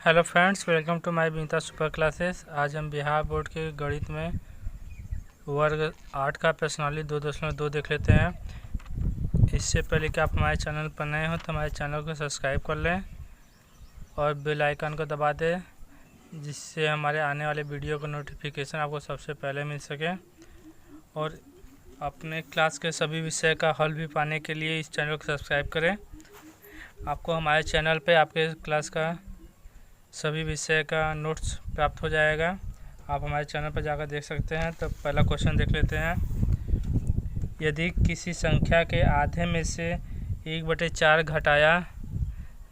Hello friends, welcome to my Vineeta super classes. आज हम Bihar board के गणित में वर्ग 8 का प्रश्नावली 2.2 देख लेते हैं। इससे पहले कि आप हमारे चैनल पर नए हो तो हमारे चैनल को सब्सक्राइब कर लें और बेल आइकन को दबा दें, जिससे हमारे आने वाले वीडियो का नोटिफिकेशन आपको सबसे पहले मिल सके। और अपने क्लास के सभी विषय का हल भी पाने के लिए इस चैनल को सब्सक्राइब करें। आपको हमारे चैनल पर आपके क्लास का सभी विषय का नोट्स प्राप्त हो जाएगा। आप हमारे चैनल पर जाकर देख सकते हैं। तो पहला क्वेश्चन देख लेते हैं। यदि किसी संख्या के आधे में से 1/4 घटाया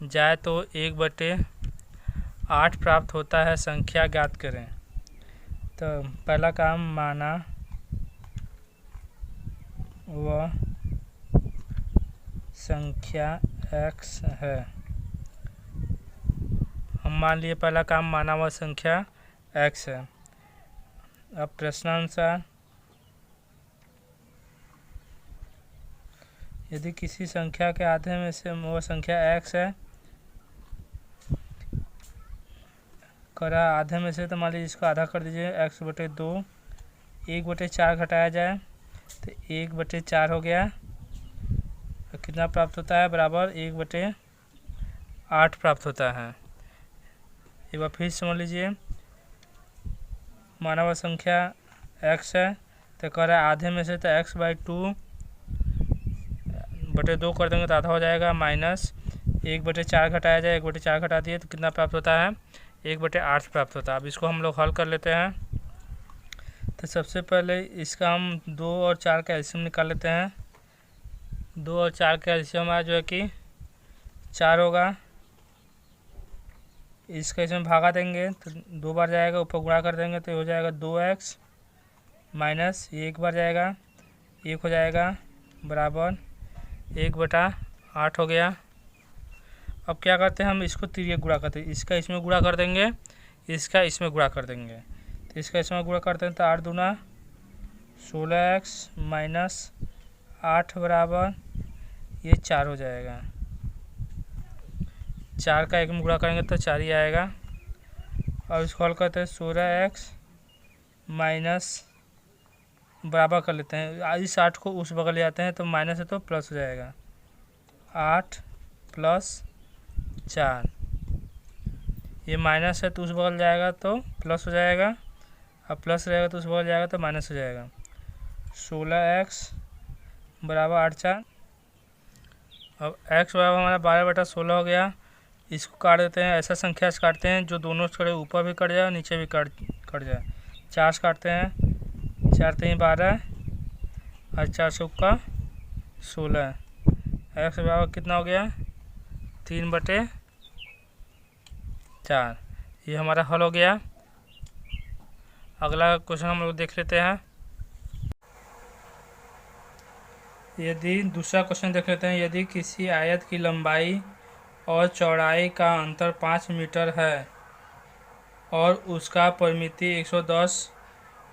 जाए तो 1/8 प्राप्त होता है, संख्या ज्ञात करें। तो पहला काम माना वह संख्या x है। हम मान लिए पहला काम माना हुआ संख्या x है। अब प्रश्नानुसार यदि किसी संख्या के आधे में से वो संख्या x है, करा आधे में से, तो मान लीजिए इसको आधा कर दीजिए, x/2। 1/4 घटाया जाए तो 1/4 हो गया। कितना प्राप्त होता है? बराबर 1/8 प्राप्त होता है। एक बार फिर समझ लीजिए, माना हुआ संख्या x है तो कह रहा है आधे में से, तो x/2 कर देंगे तो आधा हो जाएगा, माइनस 1/4 घटाया जाए, 1/4 घटा दिए तो कितना प्राप्त होता है? 1/8 प्राप्त होता है। अब इसको हम लोग हल कर लेते हैं। तो सबसे पहले इसका हम 2 और 4 का एलसीएम निकाल लेते हैं। 2 और 4 का एलसीएम हमारा जो है कि 4 होगा। इसका इसमें भागा देंगे तो 2 बार जाएगा, ऊपर गुणा कर देंगे तो हो जाएगा 2x, माइनस ये 1 बार जाएगा, 1 हो जाएगा, बराबर 1/8 हो गया। अब क्या करते हैं, हम इसको तिर्यक गुणा करते हैं। इसका इसमें गुणा कर देंगे, इसका इसमें गुणा कर देंगे। तो इसका इसमें गुणा करते हैं तो 8 दूना 16x माइनस 8 बराबर ये 4 हो जाएगा। 4 का 1 में गुणा करेंगे तो 4 ही आएगा। और इसको हल करते हैं, 16x माइनस बराबर कर लेते हैं, इस 8 को उस बगल ले आते हैं तो माइनस है तो प्लस हो जाएगा। 8 + 4, ये माइनस है तो उस बगल जाएगा तो प्लस हो जाएगा, अब प्लस रहेगा तो उस बगल जाएगा तो माइनस हो जाएगा। 16x बराबर 8 4। अब x बराबर हमारा 12/16 हो गया। इसको काट देते हैं, ऐसा संख्या से काटते हैं जो दोनों से ऊपर भी कट जाए और नीचे भी कट जाए। 4 से काटते हैं, 4 3 12 और 4 से 16। x बराबर कितना हो गया? 3/4। ये हमारा हल हो गया। अगला क्वेश्चन हम लोग देख लेते हैं। यदि दूसरा क्वेश्चन देख लेते हैं। यदि किसी आयत की लंबाई और चौड़ाई का अंतर 5 मीटर है और उसका परिमिति 110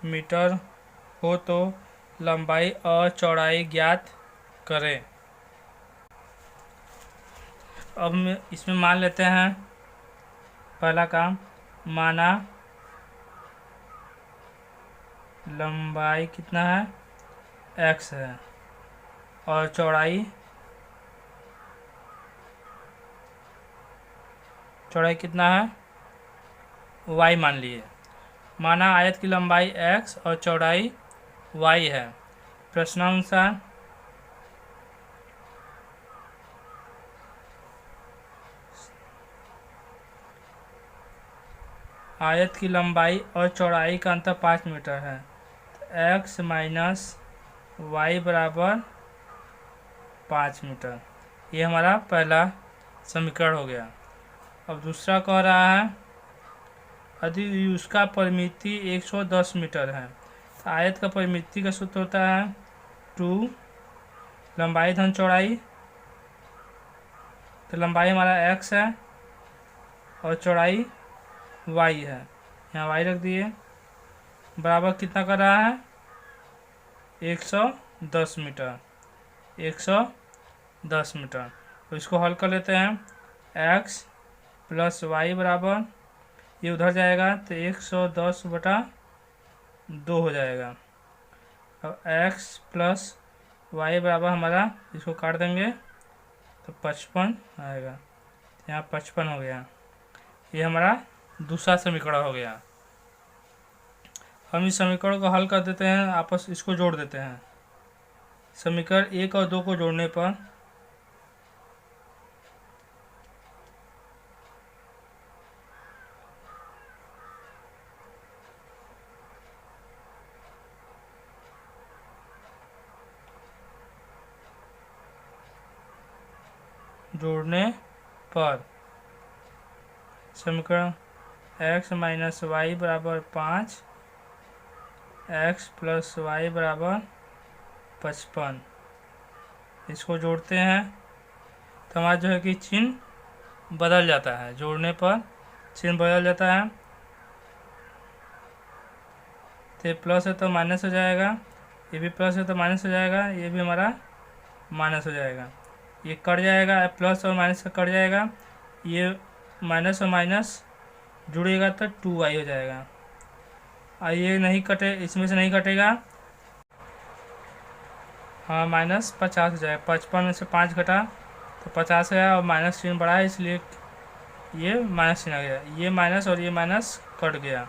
मीटर हो तो लंबाई और चौड़ाई ज्ञात करें। अब इसमें मान लेते हैं, पहला काम माना लंबाई कितना है? x है और चौड़ाई कितना है? y मान लिए। माना आयत की लंबाई x और चौड़ाई y है। प्रश्नानुसार आयत की लंबाई और चौड़ाई का अंतर 5 मीटर है। x माइनस y बराबर 5 मीटर। ये हमारा पहला समीकरण हो गया। अब दूसरा कह रहा है यदि उसका परिमिति 110 मीटर है तो आयत का परिमिति का सूत्र होता है 2 लंबाई धन चौड़ाई। तो लंबाई हमारा x है और चौड़ाई y है, यहाँ y रख दिए, बराबर कितना कर रहा है? 110 मीटर। 110 मीटर। तो इसको हल कर लेते हैं। x प्लस वाई बराबर, ये उधर जाएगा तो 110/2 हो जाएगा। अब एक्स प्लस वाई बराबर हमारा, इसको काट देंगे तो 55 आएगा। यहाँ 55 हो गया। ये हमारा दूसरा समीकरण हो गया। हम इस समीकरण को हल कर देते हैं, आपस इसको जोड़ देते हैं। समीकरण 1 और 2 को जोड़ने पर समीकरण x माइनस वाई बराबर 5, x प्लस वाई बराबर 55, इसको जोड़ते हैं तो हमारा जो है कि चिन्ह बदल जाता है। जोड़ने पर चिन्ह बदल जाता है, तो ये प्लस है तो माइनस हो जाएगा, ये भी प्लस है तो माइनस हो जाएगा, ये भी हमारा माइनस हो जाएगा। ये कट जाएगा, प्लस और माइनस का कट जाएगा, ये माइनस और माइनस जुड़ेगा तो 2y हो जाएगा। और ये नहीं कटे, इसमें से नहीं कटेगा, हाँ -50 हो जाएगा। 55 में से 5 घटा तो 50 गया, और माइनस चिन्ह बढ़ा है इसलिए ये माइनस चिन्ह आ गया। ये माइनस और ये माइनस कट गया।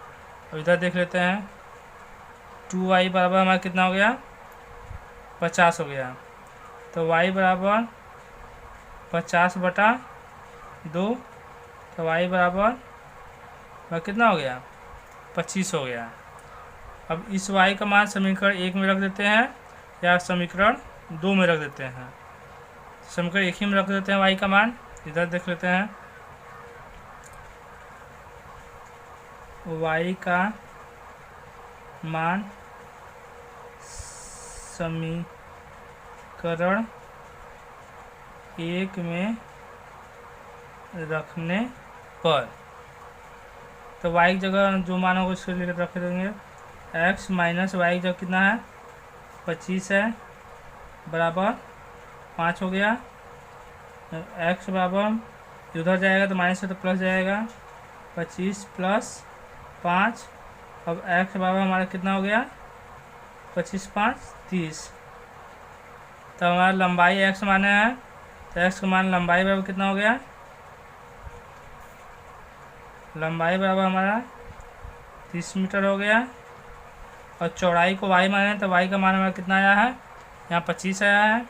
अब इधर देख लेते हैं, 2y बराबर हमारा कितना हो गया, 50 हो गया। तो y बराबर 50/2, तो y बराबर कितना हो गया, 25 हो गया। अब इस y का मान समीकरण 1 में रख देते हैं या समीकरण 2 में रख देते हैं। समीकरण 1 ही में रख देते हैं y का मान। इधर देख लेते हैं, y का मान समीकरण 1 में रखने पर, तो y की जगह जो मान होगा उसके लिए रख देंगे। x माइनस वाई की जगह कितना है, 25 है, बराबर 5 हो गया। x बराबर उधर जाएगा तो माइनस है तो प्लस जाएगा, 25 प्लस 5। अब x बराबर हमारा कितना हो गया, 25 5 30। तो हमारा लंबाई x माने है, तो x का मान लंबाई बराबर कितना हो गया, लंबाई बराबर हमारा 30 मीटर हो गया। और चौड़ाई को y माने तो y का मान हमारा कितना आया है, यहाँ 25 आया है।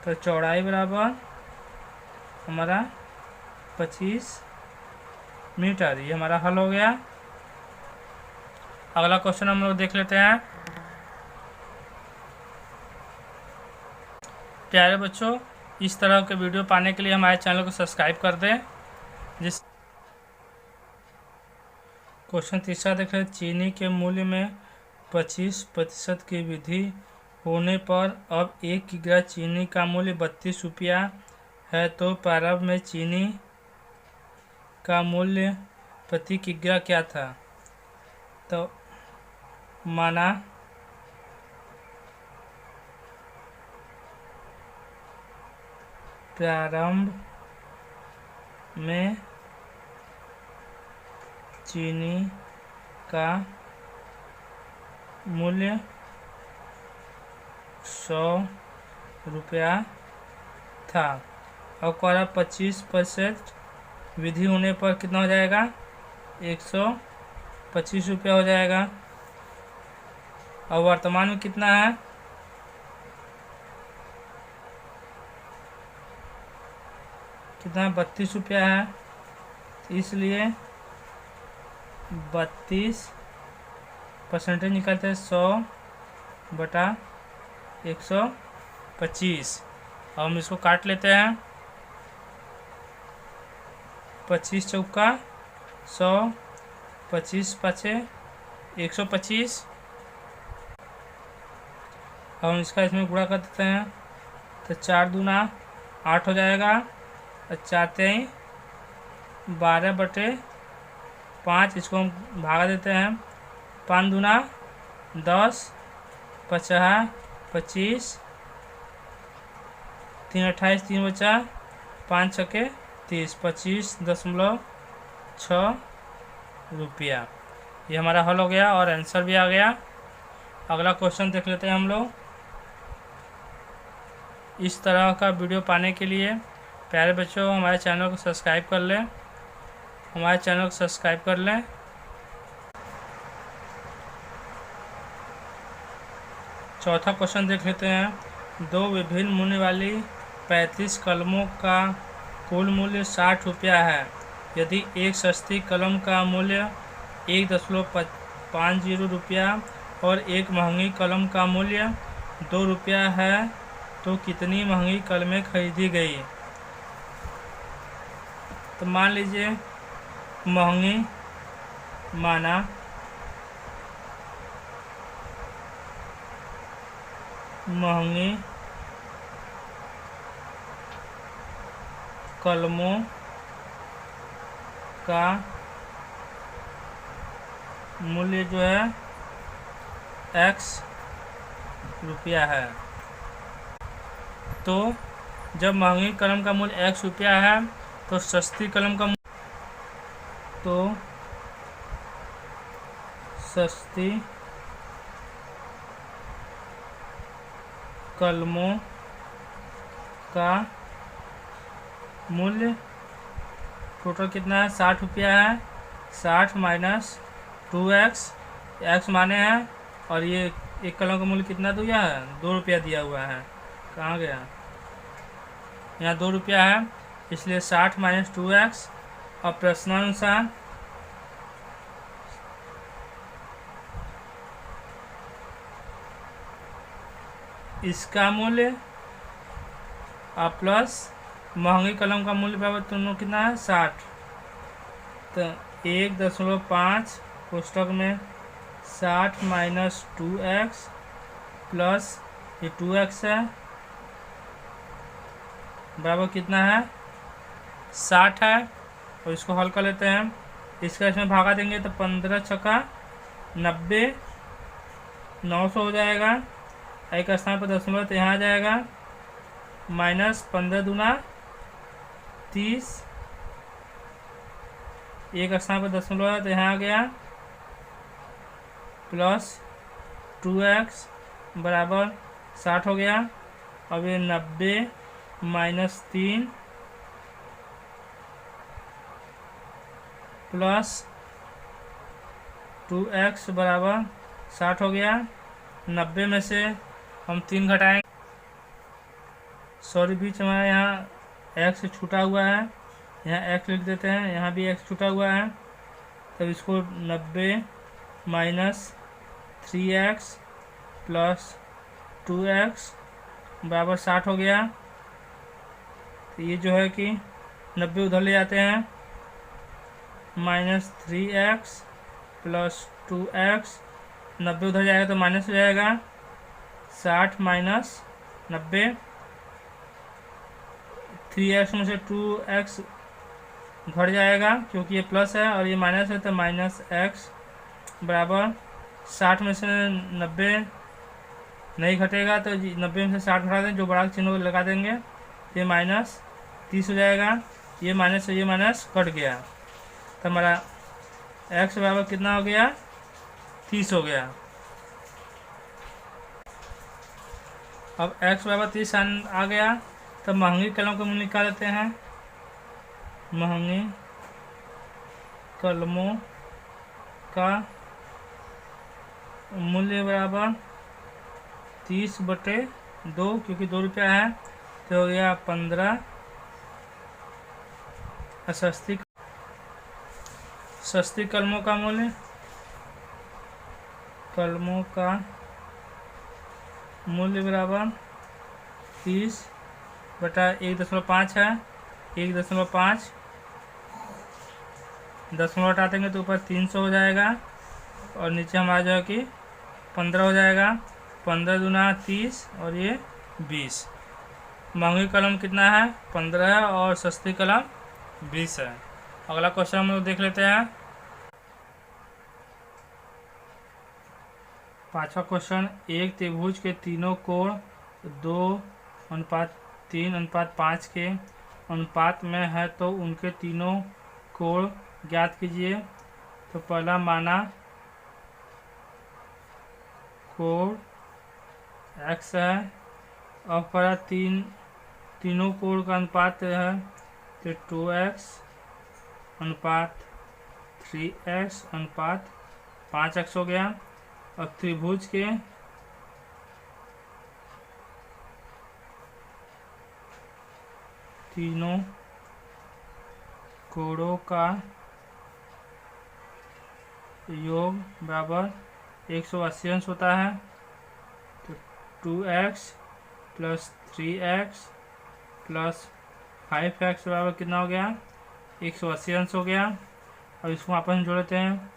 तो चौड़ाई बराबर हमारा 25 मीटर, ये हमारा हल हो गया। अगला क्वेश्चन हम लोग देख लेते हैं। प्यारे बच्चों, इस तरह के वीडियो पाने के लिए हमारे चैनल को सब्सक्राइब कर दें। जिस क्वेश्चन तीसरा देख रहे हैं, चीनी के मूल्य में 25% की वृद्धि होने पर अब 1 किग्रा चीनी का मूल्य 32 रुपया है, तो प्रारंभ में चीनी का मूल्य प्रति किग्रा क्या था। तो माना प्रारंभ में चीनी का मूल्य 100 रुपया था, और कह 25% वृद्धि होने पर कितना हो जाएगा, 125 रुपया हो जाएगा। और वर्तमान में कितना है, कितना 32 रुपया है, तो इसलिए 32% निकलते हैं 100/125। अब हम इसको काट लेते हैं, 25 चौका 100, 25 पाँचे 125। अब हम इसका इसमें गुणा कर देते हैं, तो 4 दूना 8 हो जाएगा, और 4 तेई 12/5। इसको हम भागा देते हैं, 5 दूना 10, 50 25, 3 28, 3 बचा, 5 छके 25.6 रुपया। ये हमारा हल हो गया और आंसर भी आ गया। अगला क्वेश्चन देख लेते हैं हम लोग। इस तरह का वीडियो पाने के लिए प्यारे बच्चों हमारे चैनल को सब्सक्राइब कर लें, चौथा क्वेश्चन देख लेते हैं। दो विभिन्न मूल्य वाली 35 कलमों का कुल मूल्य 60 रुपया है। यदि एक सस्ती कलम का मूल्य 1.50 रुपया और एक महंगी कलम का मूल्य 2 रुपया है तो कितनी महंगी कलमें खरीदी गई? तो मान लीजिए महंगी माना महंगी कलमों का मूल्य जो है x रुपया है। तो जब महंगी कलम का मूल्य x रुपया है तो सस्ती कलम का सस्ती कलमों का मूल्य टोटल कितना है? 60 रुपया है। 60 माइनस 2x, x माने हैं और ये एक कलम का मूल्य कितना दिया है? 2 रुपया दिया हुआ है। कहाँ गया? यहाँ 2 रुपया है, इसलिए 60 माइनस 2x और प्रश्नानुसार इसका मूल्य और प्लस महंगी कलम का मूल्य बराबर दोनों कितना है? 60। तो 1.5 कोष्टक में 60 माइनस 2x प्लस ये 2x है बराबर कितना है? 60 है। और इसको हल कर लेते हैं। इसका इसमें भागा देंगे तो 15 छक्का 90, 900 हो जाएगा। एक स्थान पर दशमलव तो यहाँ आ जाएगा। माइनस 15 दूना 30, एक स्थान पर दशमलव है तो यहाँ आ गया। प्लस 2x बराबर 60 हो गया। अब ये 90 माइनस 3 प्लस 2x बराबर 60 हो गया। 90 में से हम 3 घटाएंगे, सॉरी बीच में यहाँ x छूटा हुआ है, यहाँ x लिख देते हैं, यहाँ भी x छूटा हुआ है। तब इसको 90 माइनस 3x प्लस 2x बराबर 60 हो गया। तो ये जो है कि 90 उधर ले जाते हैं, माइनस 3x प्लस 2x, 90 उधर जाएगा तो माइनस हो जाएगा। 60 माइनस 90, 3x में से 2x घट जाएगा क्योंकि ये प्लस है और ये माइनस है तो माइनस x बराबर 60 में से 90 नहीं घटेगा तो 90 में से 60 घटा दें, जो बड़ा चिन्ह लगा देंगे, ये माइनस 30 हो जाएगा। ये माइनस से ये माइनस कट गया तो हमारा x बराबर कितना हो गया? 30 हो गया। अब x बराबर 30 आ गया तब महंगी कलम का मूल्य निकाल लेते हैं। महंगी कलमों का मूल्य बराबर 30/2 क्योंकि 2 रुपया है तो हो गया 15। सस्ती कलमों का मूल्य बराबर 30/1.5 है। 1.5 दशमलव हटा देंगे तो ऊपर 300 हो जाएगा और नीचे हमारा जो है कि 15 हो जाएगा। 15 दूना 30 और ये 20। महंगी कलम कितना है? 15 है और सस्ती कलम 20 है। अगला क्वेश्चन हम लोग देख लेते हैं। 5वां क्वेश्चन, एक त्रिभुज के तीनों कोण 2:3:5 के अनुपात में है तो उनके तीनों कोण ज्ञात कीजिए। तो पहला माना कोण x है और पहला तीनों कोण का अनुपात है तो 2x अनुपात 3x अनुपात 5x हो गया। अब त्रिभुज के तीनों कोणों का योग बराबर 180 अंश होता है। तो 2x plus 3x plus 5x बराबर कितना हो गया? 180 अंश हो गया। और इसको आपस में जोड़ लेते हैं।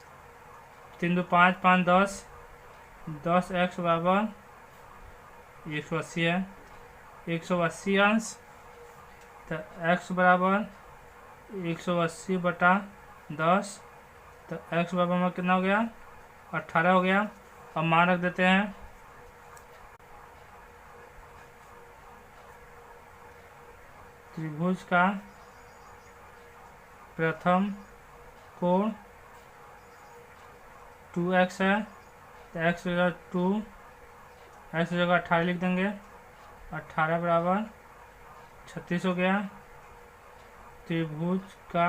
3 2 5 5 10x बराबर 180 है। 180 अंश तो x बराबर 180 बटा 10, तो x बराबर में कितना हो गया? 18 हो गया। अब मान रख देते हैं। त्रिभुज का प्रथम कोण 2x है तो x जगह 2, x जगह 18 लिख देंगे। 18 बराबर 36 हो गया। त्रिभुज का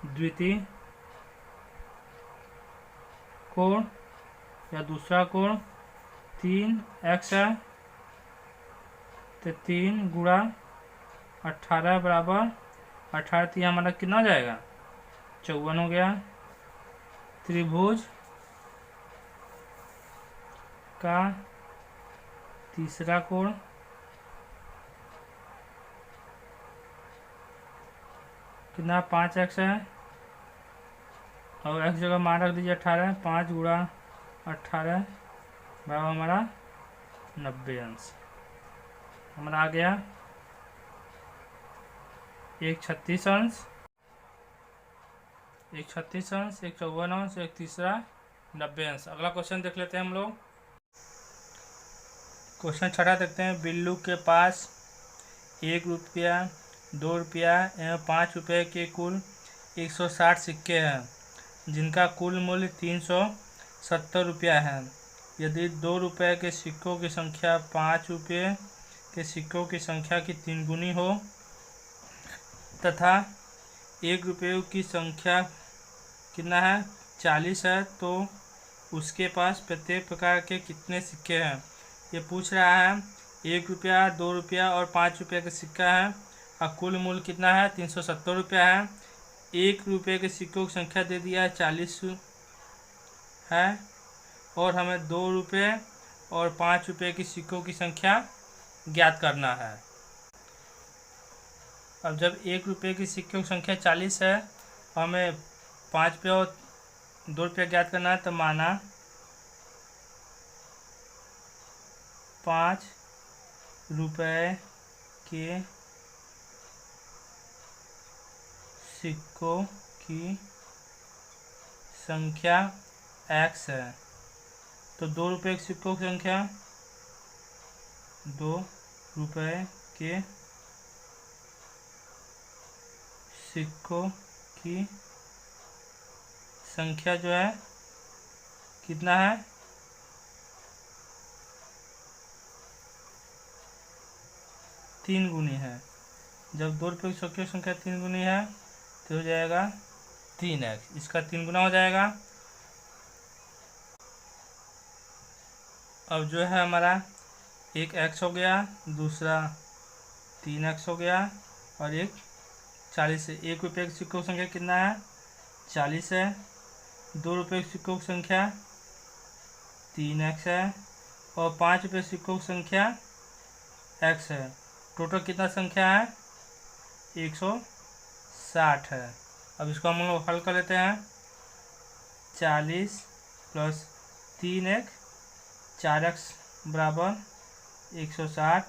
द्वितीय कोण या दूसरा कोण 3x है तो 3 गुणा 18 बराबर 18 3 हमारा कितना हो जाएगा? 54 हो गया। त्रिभुज का तीसरा कोण कितना? 5x है और x जगह मान रख दीजिए 18। 5 गुणा 18 बराबर हमारा 90 अंश हमारा आ गया। एक 36 अंश, एक 36 अंश, एक 54 अंश, एक तीसरा 90 अंश। अगला क्वेश्चन देख लेते हैं हम लोग। क्वेश्चन 6 देखते हैं। बिल्लू के पास 1 रुपया, 2 रुपया एवं 5 रुपये के कुल 160 सिक्के हैं जिनका कुल मूल्य 370 रुपया है। यदि 2 रुपये के सिक्कों की संख्या 5 रुपये के सिक्कों की संख्या की 3 गुनी हो तथा 1 रुपये की संख्या कितना है? 40 है, तो उसके पास प्रत्येक प्रकार के कितने सिक्के हैं? ये पूछ रहा है। 1 रुपया, 2 रुपया और 5 रुपये का सिक्का है और कुल मूल्य कितना है? 370 रुपया है। 1 रुपये के सिक्कों की संख्या दे दिया है 40 है और हमें 2 रुपये और 5 रुपये की सिक्कों की संख्या ज्ञात करना है। अब जब 1 रुपये की सिक्कों की संख्या 40 है, हमें 5 रुपये और 2 रुपये ज्ञात करना है। तो माना 5 रुपये के सिक्कों की संख्या x है, तो 2 रुपये के सिक्कों की संख्या 2 रुपये के सिक्कों की संख्या जो है कितना है? 3 गुनी है। जब 2 रुपये की सिक्कों की संख्या 3 गुनी है तो हो जाएगा 3x, इसका 3 गुना हो जाएगा। अब जो है हमारा एक x हो गया, दूसरा 3x हो गया और एक 40 है। 1 रुपये के सिक्कों की संख्या कितना है? 40 है। 2 रुपये के सिक्कों की संख्या 3x है और 5 रुपये के सिक्कों की संख्या x है। टोटल कितना संख्या है? 160 है। अब इसको हम लोग हल कर लेते हैं। 40 प्लस 3x, 4x बराबर 160,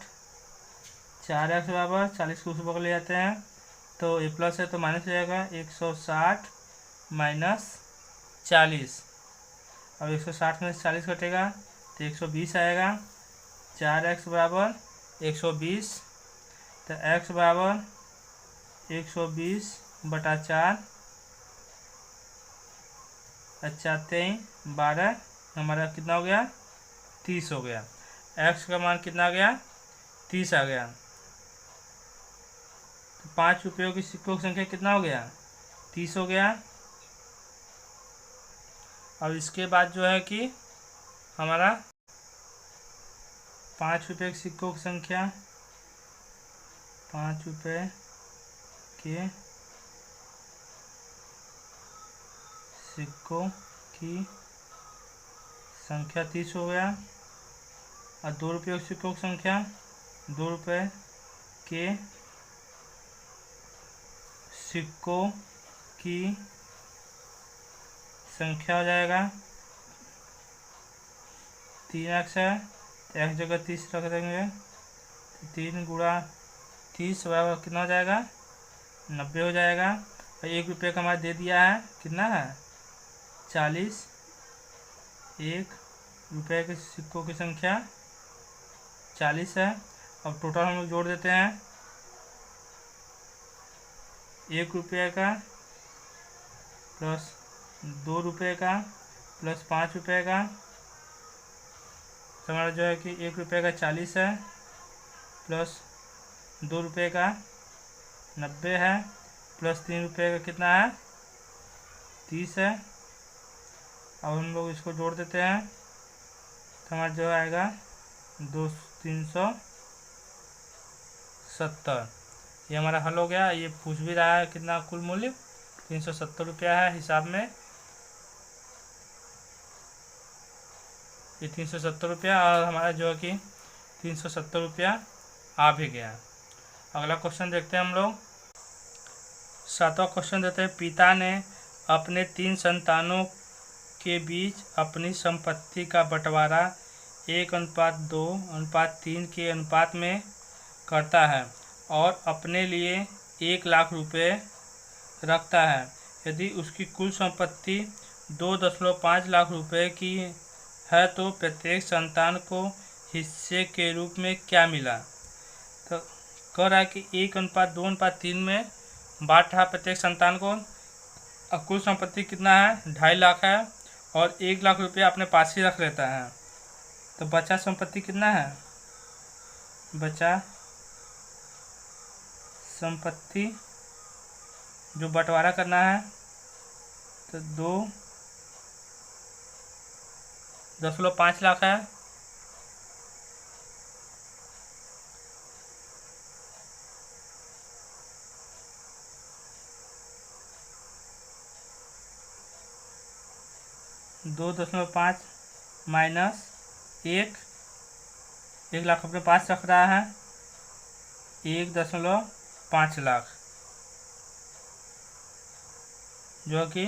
4x बराबर 40 को उस बगल ले जाते हैं तो ये प्लस है तो माइनस हो जाएगा। 160 माइनस 40, अब 160 में 40 कटेगा तो 120 आएगा। 4x बराबर 120, तो x बराबर 120/4 अच्छा 12 हमारा कितना हो गया 30 हो गया। x का मान कितना आ गया 30 आ गया। तो 5 रुपयों की सिक्कों की संख्या कितना हो गया 30 हो गया। अब इसके बाद जो है कि हमारा 5 रुपये के सिक्कों की संख्या 5 रुपये के सिक्कों की संख्या 30 हो गया। और 2 रुपये के सिक्कों की संख्या 2 रुपये के सिक्कों की संख्या हो जाएगा 3x है तो x जगह 30 रख देंगे। 3 गुणा 30 बराबर कितना हो जाएगा 90 हो जाएगा। और 1 रुपये का हमारा दे दिया है कितना है 40। 1 रुपये के सिक्कों की संख्या 40 है। अब टोटल हम लोग जोड़ देते हैं 1 रुपये का प्लस 2 रुपये का प्लस 5 रुपये का। तो हमारा जो है कि 1 रुपये का 40 है प्लस 2 रुपये का 90 है प्लस 3 रुपये का कितना है 30 है। अब हम लोग इसको जोड़ देते हैं तो हमारा जो आएगा 370। ये हमारा हल हो गया। ये पूछ भी रहा है कितना कुल मूल्य 370 रुपया है हिसाब में। ये 370 रुपया और हमारा जो है कि 370 रुपया आ भी गया। अगला क्वेश्चन देखते हैं हम लोग। 7वां क्वेश्चन देते हैं पिता ने अपने 3 संतानों के बीच अपनी संपत्ति का बंटवारा 1:2:3 के अनुपात में करता है और अपने लिए 1 लाख रुपए रखता है। यदि उसकी कुल संपत्ति 2.5 लाख रुपए की है तो प्रत्येक संतान को हिस्से के रूप में क्या मिला। तो कह रहा है कि 1:2:3 में बांट रहा प्रत्येक संतान को। अब कुल संपत्ति कितना है 2.5 लाख है और 1 लाख रुपया अपने पास ही रख लेता है। तो बचा संपत्ति कितना है बचा संपत्ति जो बंटवारा करना है तो 2.5 लाख है। -2.5 माइनस 1 लाख अपने पास रख रहा है 1.5 लाख जो कि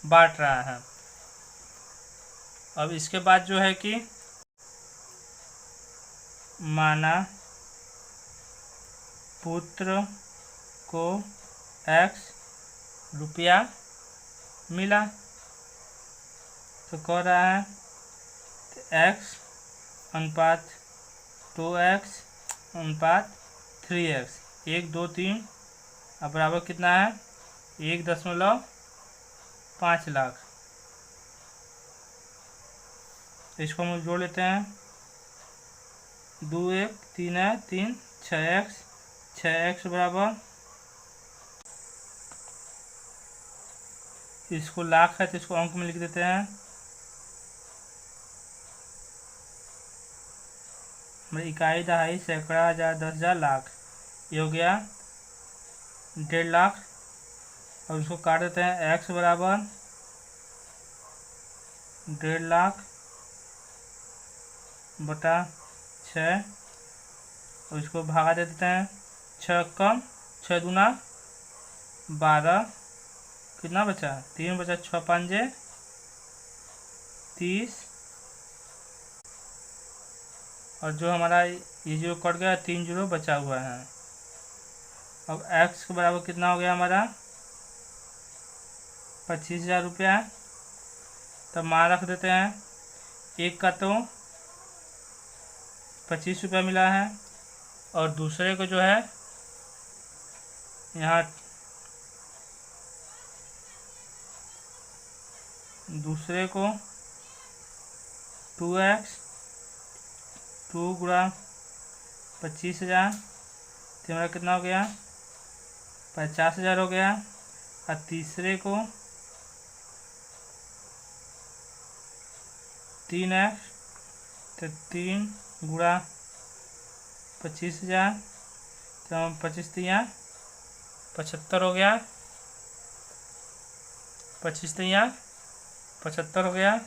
बांट रहा है। अब इसके बाद जो है कि माना पुत्र को x रुपया मिला तो कह रहा है x अनुपात 2x अनुपात 3x 1 2 3 अब बराबर कितना है 1.5 लाख। इसको हम जोड़ लेते हैं 2 1 3 है 3 6x बराबर इसको लाख है तो इसको अंक में लिख देते हैं। इकाई दहाई सैकड़ा हजार 10,000 लाख ये हो गया 1.5 लाख। और उसको काट देते हैं x बराबर 1.5 लाख बटा 6 और इसको भागा दे देते हैं 6 कम 6 दूना 12 कितना बचा 3 बचा 6 5 30 और जो हमारा ये जीरो कट गया 3 जीरो बचा हुआ है। अब x के बराबर कितना हो गया हमारा 25,000 रुपया। तब मान रख देते हैं एक का तो 25 रुपया मिला है और दूसरे को जो है यहाँ दूसरे को 2x 2 गुणा 25,000 तो हमारा कितना हो गया 50,000 हो गया। और तीसरे को 3x तो 3 गुणा 25,000 तो 25,75 हो गया। 25,75 हो गया।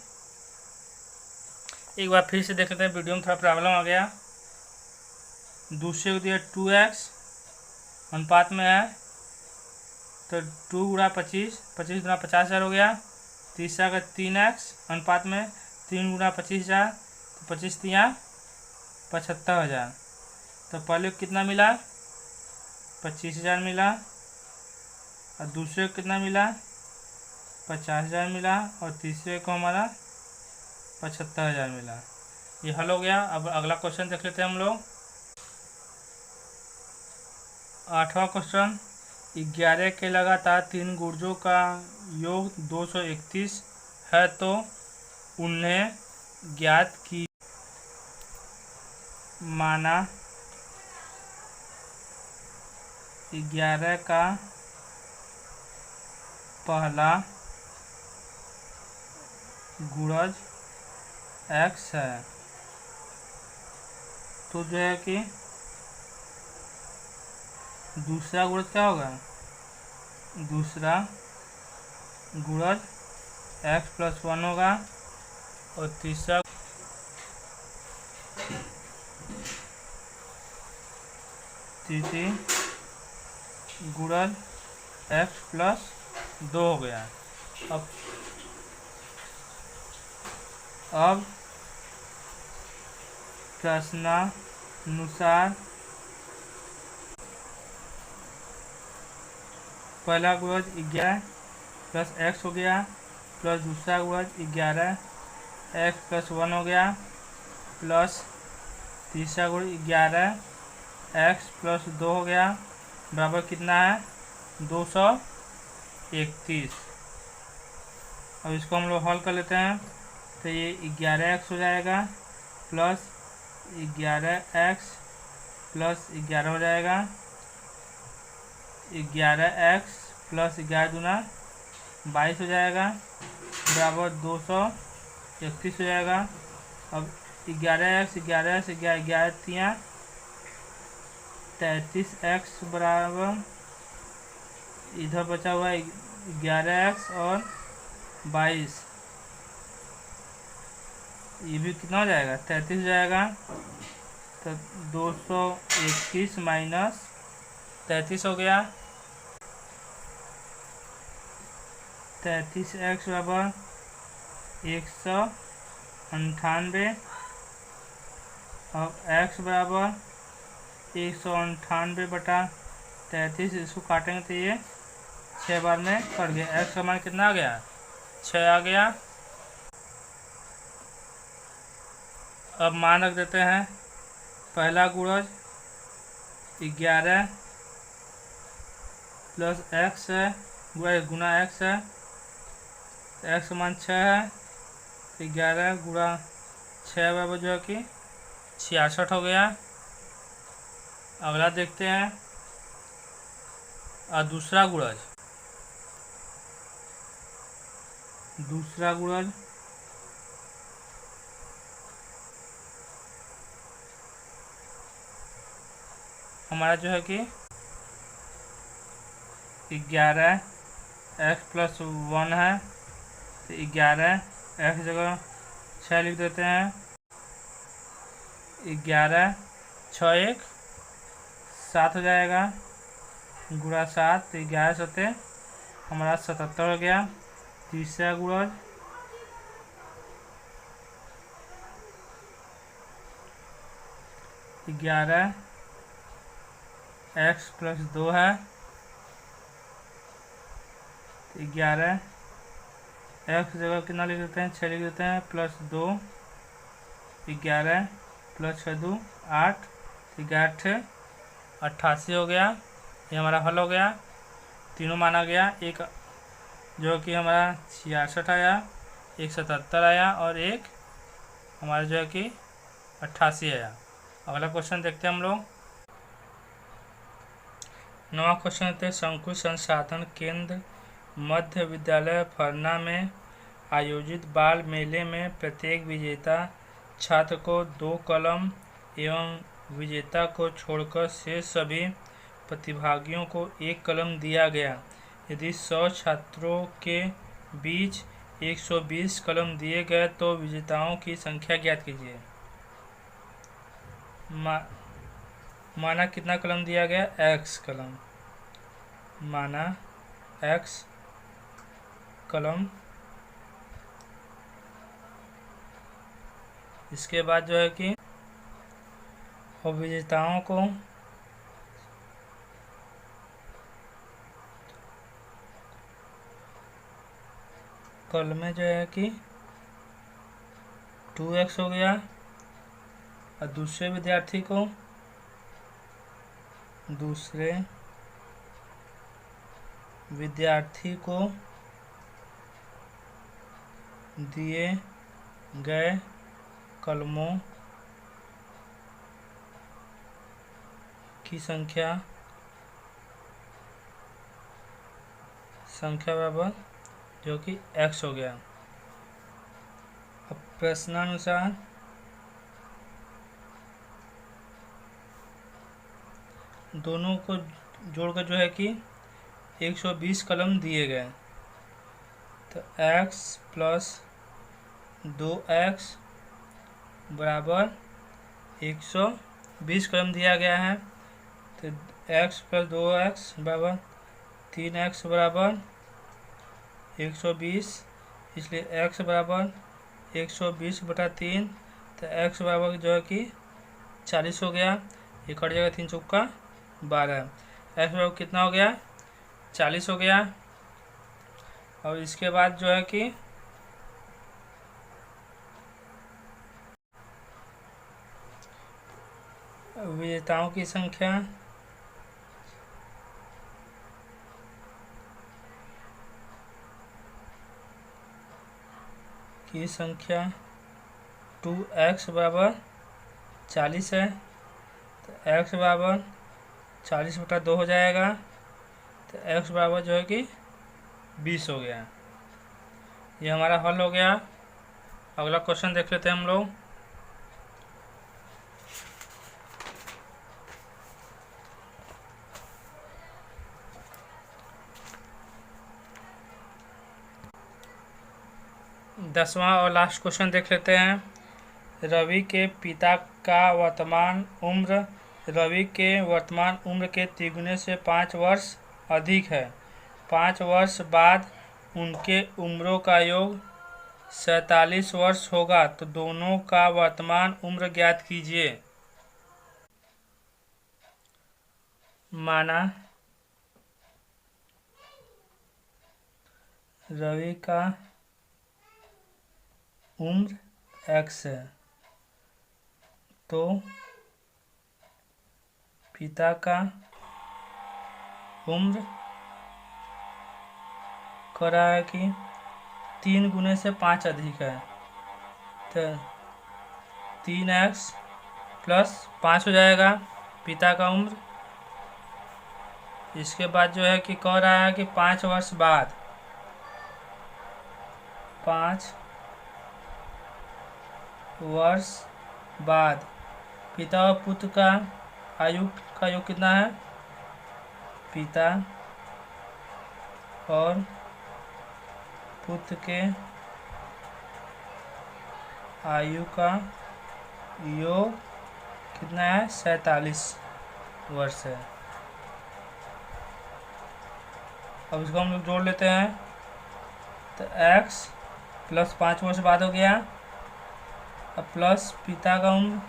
एक बार फिर से देख लेते हैं, वीडियो में थोड़ा प्रॉब्लम आ गया। दूसरे को दिया 2x अनुपात में है तो 2 गुणा 25 गुणा 50,000 हो गया। तीसरा का 3x अनुपात में 3 गुणा 25,000 तो 75,000। तो पहले को कितना मिला 25,000 मिला और दूसरे को कितना मिला 50,000 मिला और तीसरे को हमारा 75,000 मिला। ये हल हो गया। अब अगला क्वेश्चन देख लेते हैं हम लोग। 8वां क्वेश्चन, 11 के लगातार 3 गुर्जों का योग 231 है तो उन्हें ज्ञात की। माना 11 का पहला गुणज x है तो जो है कि दूसरा गुणज क्या होगा, दूसरा गुणज x + 1 होगा और तीसरा गुणज x + 2 हो गया। अब प्रश्नानुसार पहला गुणज 11 + x हो गया प्लस दूसरा गुणज 11 x + 1 हो गया प्लस तीसरा गुणज 11 x + 2 हो गया बराबर कितना है 231। अब इसको हम लोग हल कर लेते हैं तो ये 11x हो जाएगा प्लस 11x + 11 हो जाएगा। 11x + 11 दूना 22 हो जाएगा बराबर 231 हो जाएगा। अब 11x 11 तियाँ 33x बराबर इधर बचा हुआ है 11x और 22, ये भी कितना हो जाएगा 33 हो जाएगा। तो 221 माइनस 33 हो गया। 33x बराबर 198। अब x बराबर 198/33, इसको काटेंगे तो ये 6 बार में कट गया। x का मान कितना आ गया 6 आ गया। अब मान रख देते हैं, पहला गुणज 11 + x है गुणा x है तो x का मान 6 है तो 11 गुणा 6 बराबर जो है कि 66 हो गया। अगला देखते हैं और दूसरा गुणज हमारा जो है कि 11x + 1 है तो 11x जगह 6 लिख देते हैं। 11 6 1 7 हो जाएगा गुणा 7 तो 11 7 हमारा 77 हो गया। तीसरा गुणज 11x + 2 है तो 11x जगह कितना लिख देते हैं 6 लिख देते हैं प्लस 2 11 + 6 2 8 11 88 हो गया। ये हमारा हल हो गया, तीनों माना गया। एक जो कि हमारा 66 आया, एक 77 आया और एक हमारा जो है कि 88 आया। अगला क्वेश्चन देखते हैं हम लोग। 9वां क्वेश्चन थे शंकु संसाधन केंद्र मध्य विद्यालय फरना में आयोजित बाल मेले में प्रत्येक विजेता छात्र को 2 कलम एवं विजेता को छोड़कर शेष सभी प्रतिभागियों को 1 कलम दिया गया। यदि 100 छात्रों के बीच 120 कलम दिए गए तो विजेताओं की संख्या ज्ञात कीजिए। माना कितना कलम दिया गया? x कलम। माना x कलम। इसके बाद जो है कि और विजेताओं को कलमें जो है कि 2x हो गया और दूसरे विद्यार्थी को दिए गए कलमों की संख्या बराबर जो कि x हो गया। अब प्रश्नानुसार दोनों को जोड़कर जो है कि 120 कलम दिए गए, तो x प्लस 2x बराबर 120 कलम दिया गया है। तो x प्लस 2x बराबर 3x बराबर 120, इसलिए x बराबर 120/3, तो x बराबर जो है कि 40 हो गया। ये कट जाएगा, 3 चौका 12, x बराबर कितना हो गया? 40 हो गया। और इसके बाद जो है कि विजेताओं की संख्या की संख्या 2x बराबर 40 है, तो x बराबर 40/2 हो जाएगा, तो x बराबर जो है कि 20 हो गया। ये हमारा हल हो गया। अगला क्वेश्चन देख लेते हैं हम लोग। दसवां और लास्ट क्वेश्चन देख लेते हैं। रवि के पिता का वर्तमान उम्र के तिगुने से 5 वर्ष अधिक है। 5 वर्ष बाद उनके उम्रों का योग 47 वर्ष होगा, तो दोनों का वर्तमान उम्र ज्ञात कीजिए। माना रवि का उम्र x है, तो पिता का उम्र कह रहा है कि 3 गुने से 5 अधिक है, तो 3x प्लस 5 हो जाएगा पिता का उम्र। इसके बाद जो है कि कह रहा है कि 5 वर्ष बाद, 5 वर्ष बाद पिता और पुत्र का आयु का योग कितना है? पिता और पुत्र के आयु का योग कितना है? 47 वर्ष है। अब इसको हम लोग जोड़ लेते हैं, तो x प्लस 5 वर्ष बाद हो गया, अब प्लस पिता का उम्र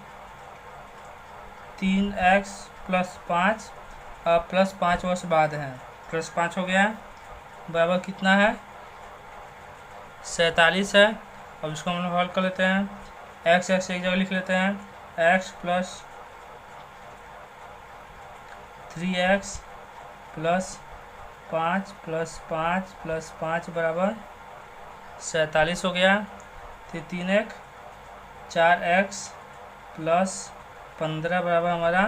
3x प्लस 5 प्लस 5 वर्ष बाद है, प्लस 5 हो गया, बराबर कितना है? 47 है। अब इसको हम लोग हल कर लेते हैं। x एक जगह लिख लेते हैं, x plus 3x plus 5 plus 5 plus 5 बराबर 47 हो गया। तो 3 4x प्लस 15 बराबर हमारा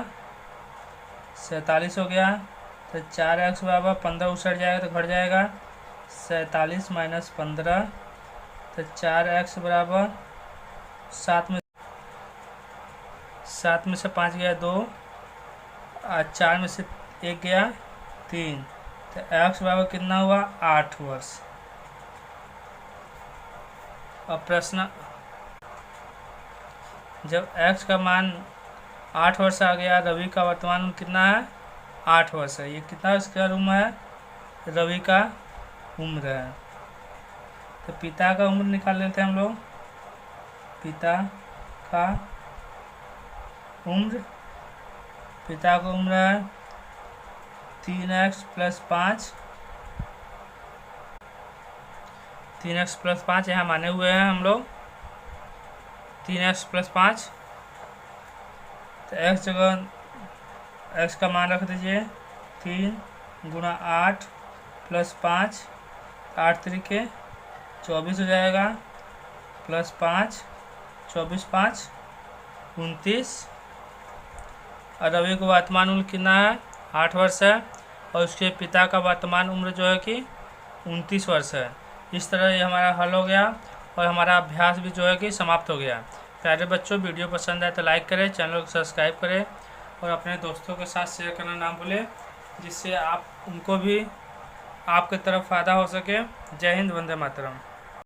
47 हो गया। तो 4x बराबर 15 उछट जाएगा तो घट जाएगा 47 माइनस 15। तो 4x बराबर 7 में से 5 गया 2 और 4 में से 1 गया 3। तो x बराबर कितना हुआ 8 वर्ष। अब प्रश्न, जब x का मान 8 वर्ष आ गया, रवि का वर्तमान उम्र कितना है 8 वर्ष है। ये कितना इसका उम्र है, रवि का उम्र है। तो पिता का उम्र निकाल लेते हैं हम लोग। पिता का उम्र है 3x प्लस 5। 3x प्लस 5 यहाँ माने हुए हैं हम लोग। 3x plus 5। तो x जगह x का मान रख दीजिए 3 गुणा 8 प्लस 5, 8 तरीके 24 हो जाएगा, प्लस 5 24 5 29। और रवि को वर्तमान उम्र कितना है 8 वर्ष है और उसके पिता का वर्तमान उम्र जो है कि 29 वर्ष है। इस तरह ये हमारा हल हो गया और हमारा अभ्यास भी जो है कि समाप्त हो गया। प्यारे बच्चों, वीडियो पसंद आए तो लाइक करें, चैनल को सब्सक्राइब करें और अपने दोस्तों के साथ शेयर करना ना भूलें, जिससे उनको भी आपके तरफ फ़ायदा हो सके। जय हिंद, वंदे मातरम।